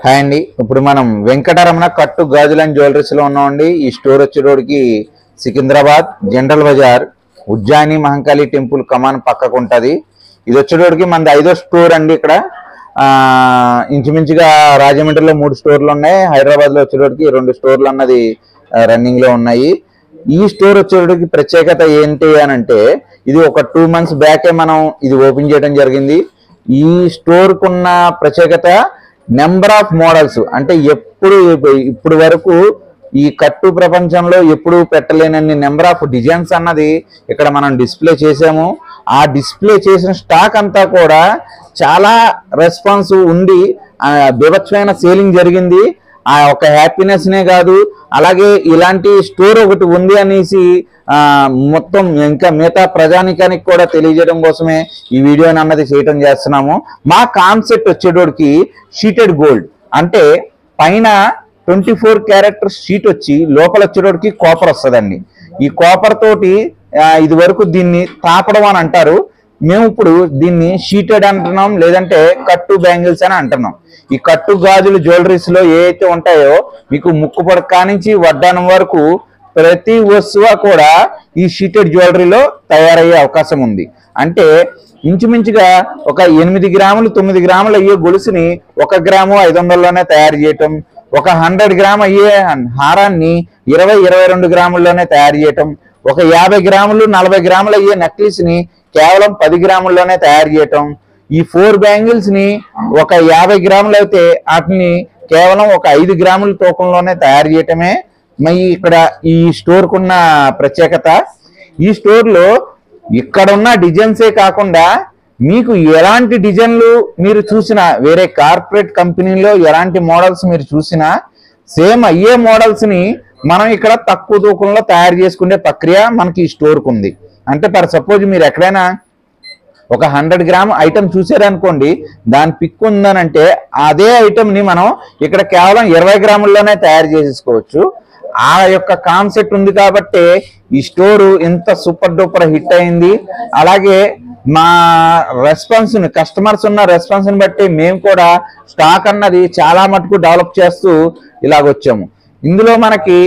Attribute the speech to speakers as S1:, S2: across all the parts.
S1: Hi అండి. ఇప్పుడు మనం వెంకటరమణ కట్టు గాజులు అండ్ జ్యువెలరీస్ లో ఉన్నామండి. ఈ స్టోర్ వచ్చేటోడికి Secunderabad General Bazaar Ujjaini Mahankali temple కమాన్ పక్కకు ఉంటుంది. ఇది వచ్చేటోడికి మనది 5వ స్టోర్ అండి. ఇక్కడ ఇంచుమించుగా రాజమండ్రిలో 3 స్టోర్లు ఉన్నాయి, హైదరాబాద్ లో వచ్చేటోడికి 2 స్టోర్లు అన్నది రన్నింగ్ లో ఉన్నాయి. ఈ స్టోర్ వచ్చేటోడికి ప్రత్యేకత ఏంటి అని అంటే, ఇది ఒక 2 months బ్యాకే మనం ఇది ఓపెన్ చేయడం జరిగింది. ఈ స్టోర్ కున్న ప్రత్యేకత నెంబర్ ఆఫ్ మోడల్స్, అంటే ఇప్పుడు వరకు ఈ కట్టు ప్రపంచంలో ఎప్పుడు పెట్టలేనన్ని నెంబర్ ఆఫ్ డిజైన్స్ అన్నది ఇక్కడ మనం డిస్ప్లే చేసాము. ఆ డిస్ప్లే చేసిన స్టాక్ అంతా కూడా చాలా రెస్పాన్స్ ఉండి బీభత్సమైన సేలింగ్ జరిగింది. ఆ ఒక హ్యాపీనెస్ నే కాదు, అలాగే ఇలాంటి స్టోర్ ఒకటి ఉంది అనేసి మొత్తం ఇంకా మిగతా ప్రజానికానికి కూడా తెలియజేయడం కోసమే ఈ వీడియోని అన్నది చేయటం చేస్తున్నాము. మా కాన్సెప్ట్ వచ్చేటోడికి షీటెడ్ గోల్డ్, అంటే పైన 24 క్యారెట్ షీట్ వచ్చి లోపల వచ్చేటోడికి కాపర్ వస్తుందండి. ఈ కాపర్ తోటి ఇది వరకు దీన్ని తాపడం అని అంటారు, మేము ఇప్పుడు దీన్ని షీటెడ్ అంటున్నాం, లేదంటే కట్టు బ్యాంగిల్స్ అని అంటున్నాం. ఈ కట్టు గాజులు జ్యువెలరీస్ లో ఏవైతే ఉంటాయో మీకు ముక్కు పొడక నుంచి వడ్డానం వరకు ప్రతి వస్తువు కూడా ఈ షీటెడ్ జ్యువెలరీలో తయారయ్యే అవకాశం ఉంది. అంటే ఇంచుమించుగా ఒక 8 గ్రాములు 9 గ్రాములు అయ్యే గొలుసుని 1 గ్రాము 500లోనే తయారు చేయటం, ఒక 100 గ్రామ్ అయ్యే హారాన్ని 20-22 గ్రాముల్లోనే తయారు చేయటం, ఒక 50 గ్రాములు 40 గ్రాములు అయ్యే నెక్లెస్ ని కేవలం 10 గ్రాముల్లోనే తయారు చేయటం, ఈ 4 బ్యాంగిల్స్ ని ఒక 50 గ్రాములు అయితే వాటిని కేవలం ఒక 5 గ్రాముల తూకంలోనే తయారు చేయటమే మరి ఇక్కడ ఈ స్టోర్ కున్న ప్రత్యేకత. ఈ స్టోర్ లో ఇక్కడ ఉన్న డిజైన్సే కాకుండా మీకు ఎలాంటి డిజైన్లు మీరు చూసినా, వేరే కార్పొరేట్ కంపెనీలో ఎలాంటి మోడల్స్ మీరు చూసినా సేమ్ అయ్యే మోడల్స్ ని మనం ఇక్కడ తక్కువ తూకంలో తయారు చేసుకునే ప్రక్రియ మనకి ఈ స్టోర్కు ఉంది. అంటే ఫర్ సపోజ్ మీరు ఎక్కడైనా ఒక 100 గ్రామ్ ఐటమ్ చూసారనుకోండి, దాని పిక్ ఉందనంటే అదే ఐటమ్ ని మనం ఇక్కడ కేవలం 20 గ్రాముల్లోనే తయారు చేసేసుకోవచ్చు. ఆ యొక్క కాన్సెప్ట్ ఉంది కాబట్టి ఈ స్టోరు ఎంత సూపర్ డూపర్ హిట్ అయింది. అలాగే మా రెస్పాన్స్ ని, కస్టమర్స్ ఉన్న రెస్పాన్స్ ని బట్టి మేము కూడా స్టాక్ అన్నది చాలా మటుకు డెవలప్ చేస్తూ ఇలాగొచ్చాము. ఇందులో మనకి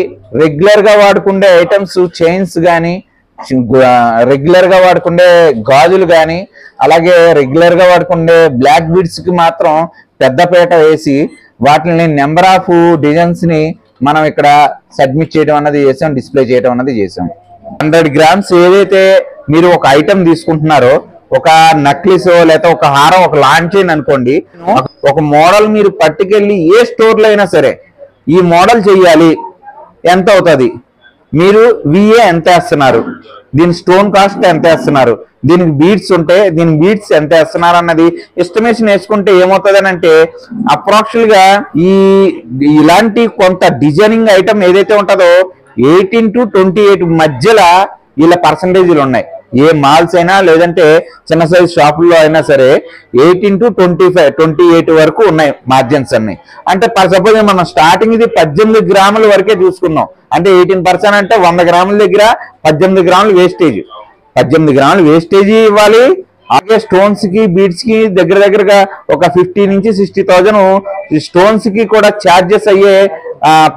S1: రెగ్యులర్ గా వాడుకుండే ఐటమ్స్, చైన్స్ కానీ, రెగ్యులర్ గా వాడుకుండే గాజులు కానీ, అలాగే రెగ్యులర్ గా వాడుకుండే బ్లాక్ బీడ్స్ కి మాత్రం పెద్దపేట వేసి వాటిని నెంబర్ ఆఫ్ డిజైన్స్ ని మనం ఇక్కడ సబ్మిట్ చేయడం అన్నది చేసాం, డిస్ప్లే చేయడం అన్నది చేసాం. 100 గ్రామ్స్ ఏదైతే మీరు ఒక ఐటమ్ తీసుకుంటున్నారో, ఒక నక్లిస్ లేదా ఒక హారం, ఒక లాంచ్ చైన్ అనుకోండి, ఒక మోడల్ మీరు పట్టుకెళ్ళి ఏ స్టోర్లో అయినా సరే ఈ మోడల్ చెయ్యాలి, ఎంత అవుతుంది, మీరు విఏ ఎంత వేస్తున్నారు, దీని స్టోన్ కాస్ట్ ఎంత వేస్తున్నారు, దీనికి బీడ్స్ ఉంటే దీని బీడ్స్ ఎంత వేస్తున్నారు అన్నది ఎస్టిమేషన్ వేసుకుంటే ఏమవుతుంది అంటే అప్రాక్సిమేట్ గా ఇలాంటి కొంత డిజైనింగ్ ఐటమ్ ఏదైతే ఉంటుందో 18 to 28 మధ్యలో వీళ్ళ పర్సంటేజీలు ఉన్నాయి. ఏ మాల్స్ అయినా లేదంటే చిన్న సైజ్ షాపుల్లో అయినా సరే 18 to 28 వరకు ఉన్నాయి మార్జిన్స్ అన్ని. అంటే ఫర్ సపోజ్ మనం స్టార్టింగ్ ఇది 18 గ్రాముల వరకే చూసుకున్నాం, అంటే 18% అంటే 100 గ్రాముల దగ్గర 18 గ్రాములు వేస్టేజ్, 18 గ్రాములు వేస్టేజ్ ఇవ్వాలి. అలాగే స్టోన్స్ కి, బీడ్స్ కి దగ్గరగా ఒక 50 నుంచి 60,000 స్టోన్స్ కి కూడా ఛార్జెస్ అయ్యే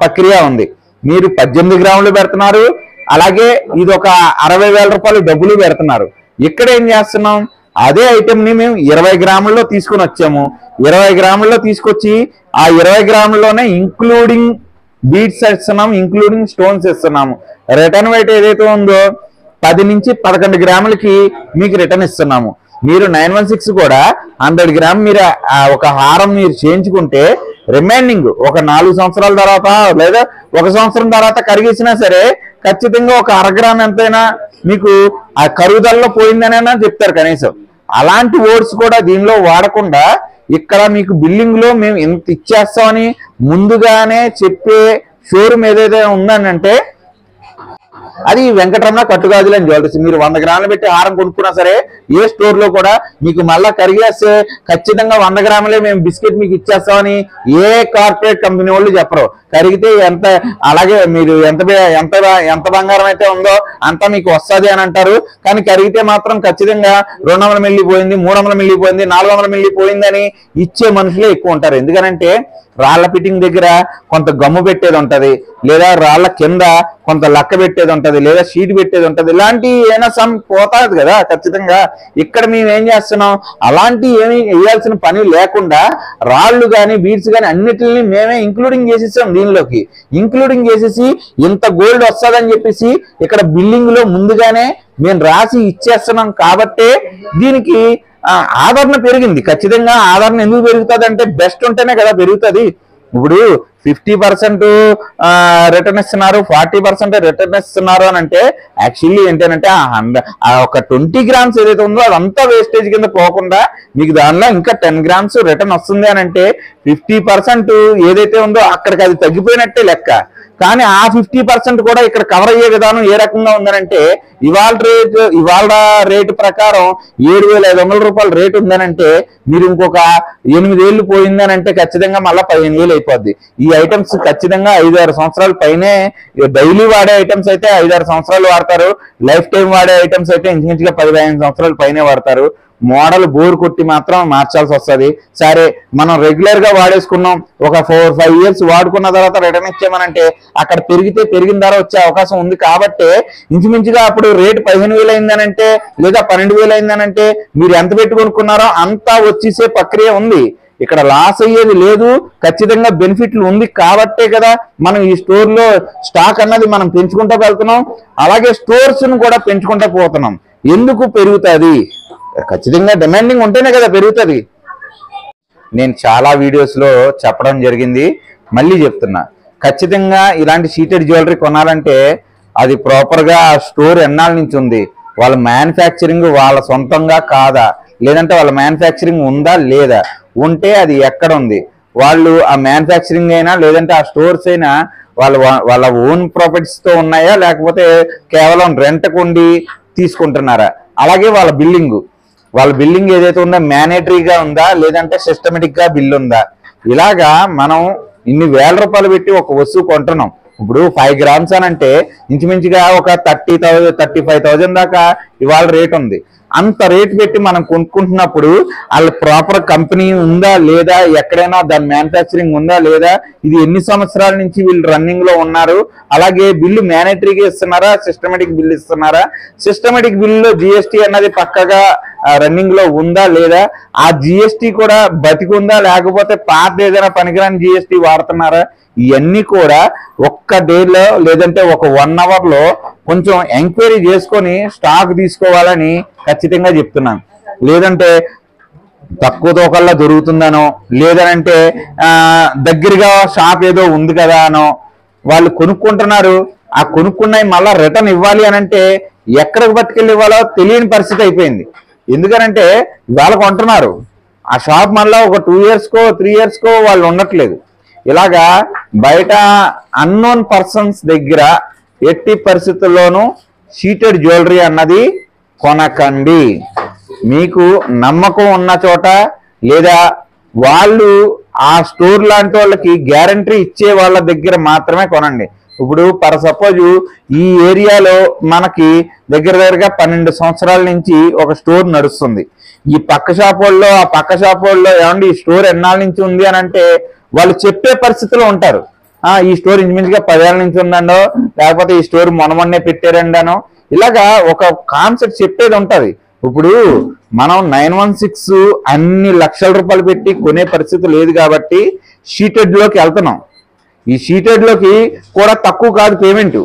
S1: ప్రక్రియ ఉంది. మీరు 18 గ్రాములు పెడుతున్నారు, అలాగే ఇది ఒక 60,000 రూపాయలు డబ్బులు పెడుతున్నారు. ఇక్కడ ఏం చేస్తున్నాం, అదే ఐటమ్ ని మేము 20 గ్రాముల్లో తీసుకుని వచ్చాము. 20 గ్రాముల్లో తీసుకొచ్చి ఆ 20 గ్రాముల్లోనే ఇంక్లూడింగ్ బీడ్స్ ఇస్తున్నాము, ఇంక్లూడింగ్ స్టోన్స్ ఇస్తున్నాము. రిటర్న్ వెయిట్ ఏదైతే ఉందో 10 నుంచి 11 గ్రాములకి మీకు రిటర్న్ ఇస్తున్నాము. మీరు 916 కూడా 100 గ్రామ్ మీరు ఒక హారం మీరు చేయించుకుంటే రిమైనింగ్ ఒక 4 సంవత్సరాల తర్వాత లేదా 1 సంవత్సరం తర్వాత కరిగేసినా సరే ఖచ్చితంగా ఒక 1/2 గ్రామ్ ఎంతైనా మీకు ఆ కరుగుదలలో పోయిందనైనా చెప్తారు కనీసం. అలాంటి వర్డ్స్ కూడా దీనిలో వాడకుండా ఇక్కడ మీకు బిల్లింగ్ లో మేము ఎంత ఇచ్చేస్తామని ముందుగానే చెప్పే షోరూమ్ ఏదైతే ఉందనంటే అది వెంకటరమణ కట్టుగాజులు అండ్ జ్యువెలరీస్. మీరు 100 గ్రాములు పెట్టి హారం కొనుక్కున్నా సరే ఏ స్టోర్ లో కూడా మీకు మళ్ళా కరిగేస్తే ఖచ్చితంగా 100 గ్రాములే మేము బిస్కెట్ మీకు ఇచ్చేస్తామని ఏ కార్పొరేట్ కంపెనీ వాళ్ళు చెప్పరు. కరిగితే ఎంత, అలాగే మీరు ఎంత బంగారం అయితే ఉందో అంతా మీకు వస్తుంది అని అంటారు. కానీ కరిగితే మాత్రం ఖచ్చితంగా 200 మిల్లీ పోయింది, 300 మిల్లీ పోయింది, 400 మిల్లీ పోయిందని ఇచ్చే మనుషులే ఎక్కువ ఉంటారు. ఎందుకనంటే రాళ్ల ఫిట్టింగ్ దగ్గర కొంత గమ్ము పెట్టేది ఉంటది, లేదా రాళ్ల కింద కొంత లక్క పెట్టేది ఉంటది, లేదా షీట్ పెట్టేది ఉంటది. ఇలాంటి ఏమైనా సమ్ పోతాది కదా ఖచ్చితంగా. ఇక్కడ మేము ఏం చేస్తున్నాం, అలాంటి ఏమి వేయాల్సిన పని లేకుండా రాళ్ళు కానీ బీడ్స్ కానీ అన్నిటిని మేమే ఇంక్లూడింగ్ చేసేసాం. దీనిలోకి ఇంక్లూడింగ్ చేసేసి ఇంత గోల్డ్ వస్తుందని చెప్పేసి ఇక్కడ బిల్డింగ్ లో ముందుగానే మేము రాసి ఇచ్చేస్తున్నాం. కాబట్టే దీనికి ఆదరణ పెరిగింది. ఖచ్చితంగా ఆదరణ ఎందుకు పెరుగుతుంది అంటే బెస్ట్ ఉంటేనే కదా పెరుగుతుంది. ఇప్పుడు 50% రిటర్న్ ఇస్తున్నారు, 40% రిటర్న్ ఇస్తున్నారు అని అంటే యాక్చువల్లీ ఏంటంటే ఒక 20 గ్రామ్స్ ఏదైతే ఉందో అదంతా వేస్టేజ్ కింద పోకుండా మీకు దానిలో ఇంకా 10 గ్రామ్స్ రిటర్న్ వస్తుంది అని అంటే 50% ఏదైతే ఉందో అక్కడికి అది తగ్గిపోయినట్టే లెక్క. కానీ ఆ 50% కూడా ఇక్కడ కవర్ అయ్యే విధానం ఏ రకంగా ఉందనంటే ఇవాళ రేటు ప్రకారం 7,500 రూపాయల రేటు ఉందనంటే మీరు ఇంకొక 8 ఏళ్ళు పోయిందనంటే ఖచ్చితంగా మళ్ళీ 15,000 అయిపోద్ది. ఈ ఐటమ్స్ ఖచ్చితంగా 5-6 సంవత్సరాల పైనే డైలీ వాడే ఐటమ్స్ అయితే 5-6 సంవత్సరాలు వాడతారు. లైఫ్ టైం వాడే ఐటమ్స్ అయితే ఇంచుమించుగా 10-15 సంవత్సరాల పైనే వాడతారు. మోడల్ బోర్ కొట్టి మాత్రం మార్చాల్సి వస్తుంది. సరే మనం రెగ్యులర్ గా వాడేసుకున్నాం, ఒక 4-5 ఇయర్స్ వాడుకున్న తర్వాత రిటర్న్ ఇచ్చామనంటే అక్కడ పెరిగిన ధర వచ్చే అవకాశం ఉంది. కాబట్టి ఇంచుమించుగా అప్పుడు రేటు 15,000 అయిందనంటే లేదా 12,000 అయిందనంటే మీరు ఎంత పెట్టుకొనుక్కున్నారో అంతా వచ్చేసే ప్రక్రియ ఉంది. ఇక్కడ లాస్ అయ్యేది లేదు, ఖచ్చితంగా బెనిఫిట్లు ఉంది. కాబట్టే కదా మనం ఈ స్టోర్ లో స్టాక్ అన్నది మనం పెంచుకుంటూ వెళ్తున్నాం. అలాగే స్టోర్స్ ను కూడా పెంచుకుంటూ పోతున్నాం. ఎందుకు పెరుగుతుంది? ఖచ్చితంగా డిమాండింగ్ ఉంటేనే కదా పెరుగుతుంది. నేను చాలా వీడియోస్ లో చెప్పడం జరిగింది, మళ్ళీ చెప్తున్నా. ఖచ్చితంగా ఇలాంటి షీటెడ్ జ్యువెలరీ కొనాలంటే అది ప్రాపర్ గా స్టోర్ ఎన్నాళ్ళ నుంచి ఉంది, వాళ్ళ మ్యానుఫ్యాక్చరింగ్ వాళ్ళ సొంతంగా కాదా, లేదంటే వాళ్ళ మ్యానుఫ్యాక్చరింగ్ ఉందా లేదా, ఉంటే అది ఎక్కడ ఉంది, వాళ్ళు ఆ మ్యానుఫ్యాక్చరింగ్ అయినా లేదంటే ఆ స్టోర్స్ అయినా వాళ్ళ ఓన్ ప్రాపర్టీస్ తో ఉన్నాయా లేకపోతే కేవలం రెంట్ కొండి తీసుకుంటున్నారా. అలాగే వాళ్ళ బిల్డింగ్ ఏదైతే ఉందో మ్యానేటరీగా ఉందా లేదంటే సిస్టమేటిక్ గా బిల్ ఉందా. ఇలాగా మనం ఇన్ని వేల రూపాయలు పెట్టి ఒక వస్తువు కొంటున్నాం. ఇప్పుడు 5 గ్రామ్స్ అని అంటే ఇంచుమించుగా ఒక 35,000 దాకా ఇవాళ రేట్ ఉంది. అంత రేట్ పెట్టి మనం కొనుక్కుంటున్నప్పుడు వాళ్ళ ప్రాపర్ కంపెనీ ఉందా లేదా, ఎక్కడైనా దాని మ్యానుఫ్యాక్చరింగ్ ఉందా లేదా, ఇది ఎన్ని సంవత్సరాల నుంచి వీళ్ళు రన్నింగ్ లో ఉన్నారు, అలాగే బిల్లు మ్యానేటరీగా ఇస్తున్నారా సిస్టమేటిక్ బిల్ ఇస్తున్నారా, సిస్టమేటిక్ బిల్లులో జిఎస్టీ అన్నది పక్కగా రన్నింగ్ లో ఉందా లేదా, ఆ జిఎస్టీ కూడా బతికుందా లేకపోతే పాత ఏదైనా పనికిరాని జిఎస్టీ వాడుతున్నారా. ఇవన్నీ కూడా ఒక్క డేలో లేదంటే ఒక 1 అవర్ లో కొంచెం ఎంక్వైరీ చేసుకొని స్టాక్ తీసుకోవాలని ఖచ్చితంగా చెప్తున్నాను. లేదంటే తక్కువ తోకల్లా దొరుకుతుందనో లేదనంటే దగ్గరగా షాప్ ఏదో ఉంది కదా అనో వాళ్ళు కొనుక్కుంటున్నారు. ఆ కొనుక్కున్నవి మళ్ళా రిటర్న్ ఇవ్వాలి అనంటే ఎక్కడికి పట్టుకెళ్ళి ఇవ్వాలో తెలియని పరిస్థితి అయిపోయింది. ఎందుకనంటే వాళ్ళు కొంటున్నారు, ఆ షాప్ మళ్ళా ఒక 2 ఇయర్స్కో 3 ఇయర్స్కో వాళ్ళు ఉండట్లేదు. ఇలాగా బయట అన్నోన్ పర్సన్స్ దగ్గర ఎట్టి పరిస్థితుల్లోనూ షీటెడ్ జ్యువెలరీ అన్నది కొనకండి. మీకు నమ్మకం ఉన్న చోట లేదా వాళ్ళు ఆ స్టోర్ లాంటి వాళ్ళకి గ్యారంటీ ఇచ్చే వాళ్ళ దగ్గర మాత్రమే కొనండి. ఇప్పుడు ఫర్ సపోజ్ ఈ ఏరియాలో మనకి దగ్గరగా 12 సంవత్సరాల నుంచి ఒక స్టోర్ నడుస్తుంది. ఈ పక్క షాప్ వాళ్ళు ఆ పక్క షాప్ వాళ్ళు ఏమండి ఈ స్టోర్ ఎన్నాళ్ళ నుంచి ఉంది అని అంటే వాళ్ళు చెప్పే పరిస్థితిలో ఉంటారు. ఈ స్టోర్ ఇంచుమించుగా 10 ఏళ్ళ నుంచి ఉందండో లేకపోతే ఈ స్టోర్ మొన్ననే పెట్టారండానో ఇలాగా ఒక కాన్సెప్ట్ చెప్పేది ఉంటది. ఇప్పుడు మనం 916 అన్ని లక్షల రూపాయలు పెట్టి కొనే పరిస్థితి లేదు కాబట్టి షీటెడ్ లోకి వెళ్తున్నాం. ఈ షీటెడ్ లోకి కూడా తక్కువ కాదు పేమెంట్,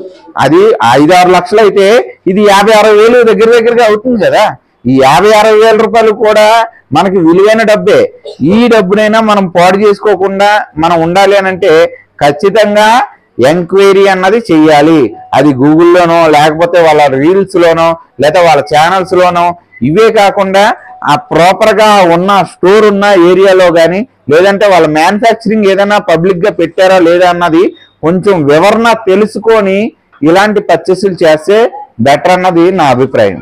S1: అది 5-6 లక్షలు అయితే ఇది 50-60 వేలు దగ్గరగా అవుతుంది కదా. ఈ 50-60 వేల రూపాయలు కూడా మనకి విలువైన డబ్బే. ఈ డబ్బునైనా మనం పాడు చేసుకోకుండా మనం ఉండాలి అని అంటే ఖచ్చితంగా ఎంక్వైరీ అన్నది చెయ్యాలి. అది గూగుల్లోనో లేకపోతే వాళ్ళ రీల్స్ లోనో లేదా వాళ్ళ ఛానల్స్ లోనో, ఇవే కాకుండా ఆ ప్రాపర్ గా ఉన్న స్టోర్ ఉన్న ఏరియాలో కానీ లేదంటే వాళ్ళ మ్యానుఫ్యాక్చరింగ్ ఏదైనా పబ్లిక్ గా పెట్టారా లేదా అన్నది కొంచెం వివరణ తెలుసుకొని ఇలాంటి పర్చేసులు చేస్తే బెటర్ అన్నది నా అభిప్రాయం.